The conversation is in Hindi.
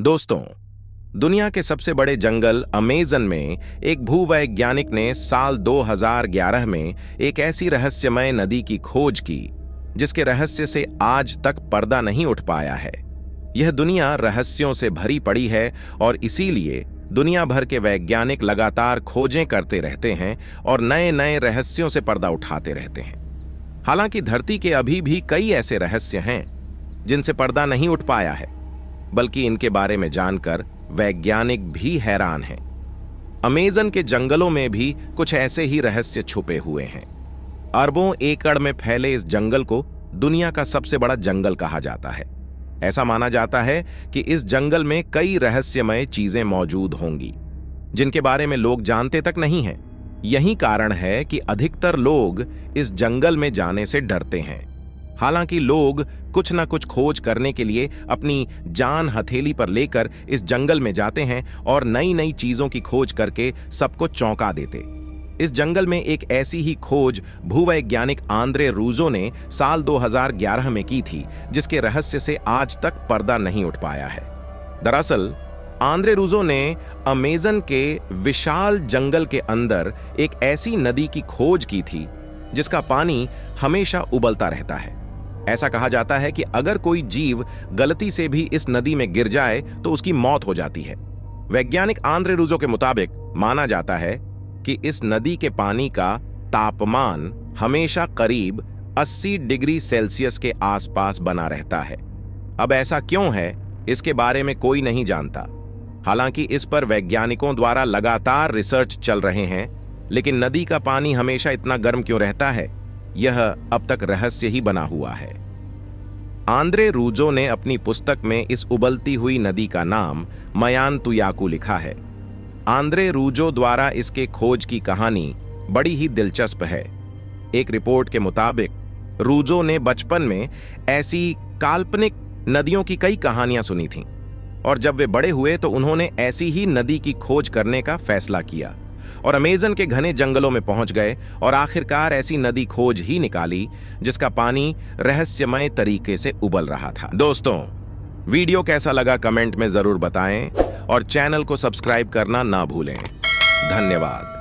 दोस्तों, दुनिया के सबसे बड़े जंगल अमेज़न में एक भूवैज्ञानिक ने साल 2011 में एक ऐसी रहस्यमय नदी की खोज की जिसके रहस्य से आज तक पर्दा नहीं उठ पाया है। यह दुनिया रहस्यों से भरी पड़ी है और इसीलिए दुनिया भर के वैज्ञानिक लगातार खोजें करते रहते हैं और नए नए रहस्यों से पर्दा उठाते रहते हैं। हालांकि धरती के अभी भी कई ऐसे रहस्य हैं जिनसे पर्दा नहीं उठ पाया है, बल्कि इनके बारे में जानकर वैज्ञानिक भी हैरान हैं। अमेज़न के जंगलों में भी कुछ ऐसे ही रहस्य छुपे हुए हैं। अरबों एकड़ में फैले इस जंगल को दुनिया का सबसे बड़ा जंगल कहा जाता है। ऐसा माना जाता है कि इस जंगल में कई रहस्यमय चीजें मौजूद होंगी जिनके बारे में लोग जानते तक नहीं हैं। यही कारण है कि अधिकतर लोग इस जंगल में जाने से डरते हैं। हालांकि लोग कुछ न कुछ खोज करने के लिए अपनी जान हथेली पर लेकर इस जंगल में जाते हैं और नई नई चीजों की खोज करके सबको चौंका देते। इस जंगल में एक ऐसी ही खोज भूवैज्ञानिक आंद्रे रूजो ने साल 2011 में की थी जिसके रहस्य से आज तक पर्दा नहीं उठ पाया है। दरअसल आंद्रे रूजो ने अमेज़न के विशाल जंगल के अंदर एक ऐसी नदी की खोज की थी जिसका पानी हमेशा उबलता रहता है। ऐसा कहा जाता है कि अगर कोई जीव गलती से भी इस नदी में गिर जाए तो उसकी मौत हो जाती है। वैज्ञानिक आंद्रे रूजो के मुताबिक माना जाता है कि इस नदी के पानी का तापमान हमेशा करीब 80 डिग्री सेल्सियस के आसपास बना रहता है। अब ऐसा क्यों है, इसके बारे में कोई नहीं जानता। हालांकि इस पर वैज्ञानिकों द्वारा लगातार रिसर्च चल रहे हैं, लेकिन नदी का पानी हमेशा इतना गर्म क्यों रहता है, यह अब तक रहस्य ही बना हुआ है। आंद्रे रूजो ने अपनी पुस्तक में इस उबलती हुई नदी का नाम मयांतुयाकु लिखा है। आंद्रे रूजो द्वारा इसके खोज की कहानी बड़ी ही दिलचस्प है। एक रिपोर्ट के मुताबिक रूजो ने बचपन में ऐसी काल्पनिक नदियों की कई कहानियां सुनी थीं और जब वे बड़े हुए तो उन्होंने ऐसी ही नदी की खोज करने का फैसला किया और अमेज़न के घने जंगलों में पहुंच गए और आखिरकार ऐसी नदी खोज ही निकाली जिसका पानी रहस्यमय तरीके से उबल रहा था। दोस्तों, वीडियो कैसा लगा कमेंट में जरूर बताएं और चैनल को सब्सक्राइब करना ना भूलें। धन्यवाद।